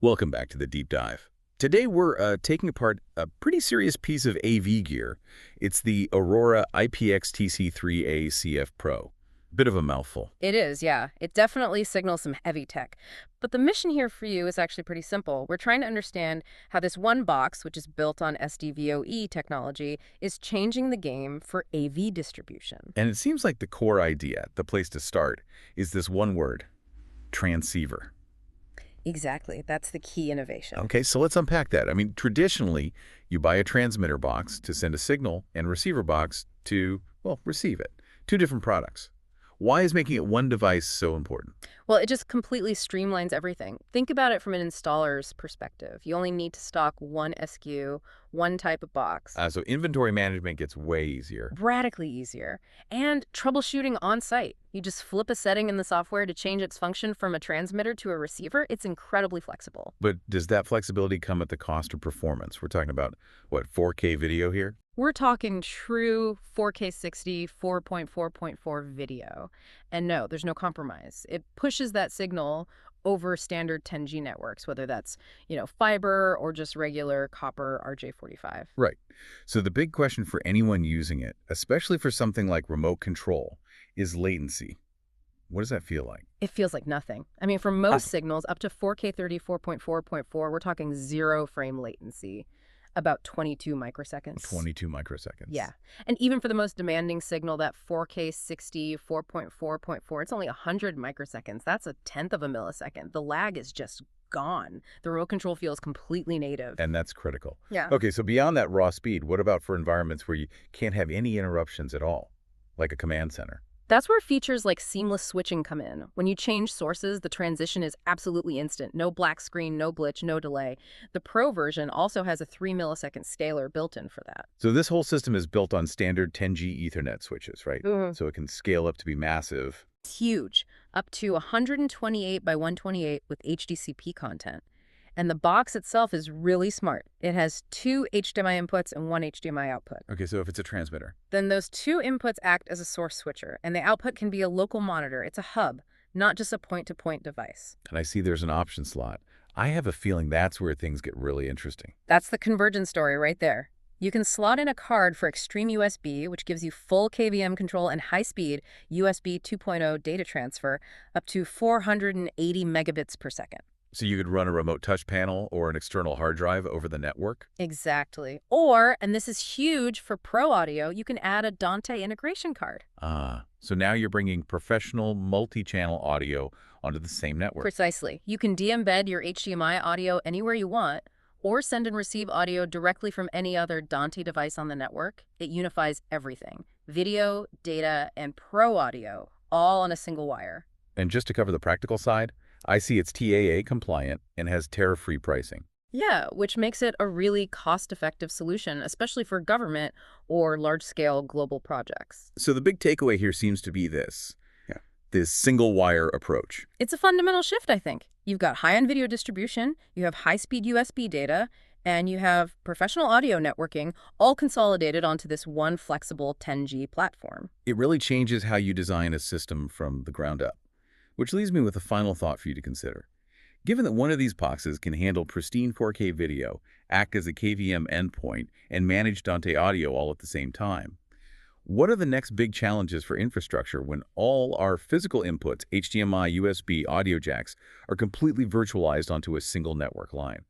Welcome back to the Deep Dive. Today we're taking apart a pretty serious piece of AV gear. It's the Aurora IPX-TC3A-CF-PRO. Bit of a mouthful. It is, yeah. It definitely signals some heavy tech. But the mission here for you is actually pretty simple. We're trying to understand how this one box, which is built on SDVoE technology, is changing the game for AV distribution. And it seems like the core idea, the place to start, is this one word, transceiver. Exactly. That's the key innovation. Okay, so let's unpack that. I mean, traditionally, you buy a transmitter box to send a signal and a receiver box to, well, receive it. Two different products. Why is making it one device so important? Well, it just completely streamlines everything. Think about it from an installer's perspective. You only need to stock one SKU, one type of box. So inventory management gets way easier. Radically easier. And troubleshooting on site. You just flip a setting in the software to change its function from a transmitter to a receiver. It's incredibly flexible. But does that flexibility come at the cost of performance? We're talking about, what, 4K video here? We're talking true 4K 60, 4.4.4 video. And no, there's no compromise. It pushes that signal over standard 10G networks, whether that's, fiber or just regular copper RJ45. Right. So the big question for anyone using it, especially for something like remote control, is latency. What does that feel like? It feels like nothing. I mean, for most signals, up to 4K 30, 4.4.4, we're talking 0 frame latency. About 22 microseconds. 22 microseconds. Yeah. And even for the most demanding signal, that 4K 60, 4.4.4, it's only 100 microseconds. That's a tenth of a millisecond. The lag is just gone. The remote control feels completely native. And that's critical. Yeah. Okay, so beyond that raw speed, what about for environments where you can't have any interruptions at all, like a command center? That's where features like seamless switching come in. When you change sources, the transition is absolutely instant. No black screen, no glitch, no delay. The Pro version also has a 3-millisecond scaler built in for that. So this whole system is built on standard 10G Ethernet switches, right? Mm-hmm. So it can scale up to be massive. It's huge, up to 128 by 128 with HDCP content. And the box itself is really smart. It has 2 HDMI inputs and 1 HDMI output. Okay, so if it's a transmitter. Then those 2 inputs act as a source switcher, and the output can be a local monitor. It's a hub, not just a point-to-point device. And I see there's an option slot. I have a feeling that's where things get really interesting. That's the convergence story right there. You can slot in a card for extreme USB, which gives you full KVM control and high-speed USB 2.0 data transfer up to 480 megabits per second. So you could run a remote touch panel or an external hard drive over the network? Exactly. Or, and this is huge for pro audio, you can add a Dante integration card. So now you're bringing professional multi-channel audio onto the same network. Precisely. You can de-embed your HDMI audio anywhere you want, or send and receive audio directly from any other Dante device on the network. It unifies everything. Video, data, and pro audio, all on a single wire. And just to cover the practical side, I see it's TAA compliant and has tariff-free pricing. Yeah, which makes it a really cost-effective solution, especially for government or large-scale global projects. So the big takeaway here seems to be this single-wire approach. It's a fundamental shift, I think. You've got high-end video distribution, you have high-speed USB data, and you have professional audio networking, all consolidated onto this one flexible 10G platform. It really changes how you design a system from the ground up. Which leaves me with a final thought for you to consider. Given that one of these boxes can handle pristine 4K video, act as a KVM endpoint, and manage Dante audio all at the same time, what are the next big challenges for infrastructure when all our physical inputs, HDMI, USB, audio jacks, are completely virtualized onto a single network line?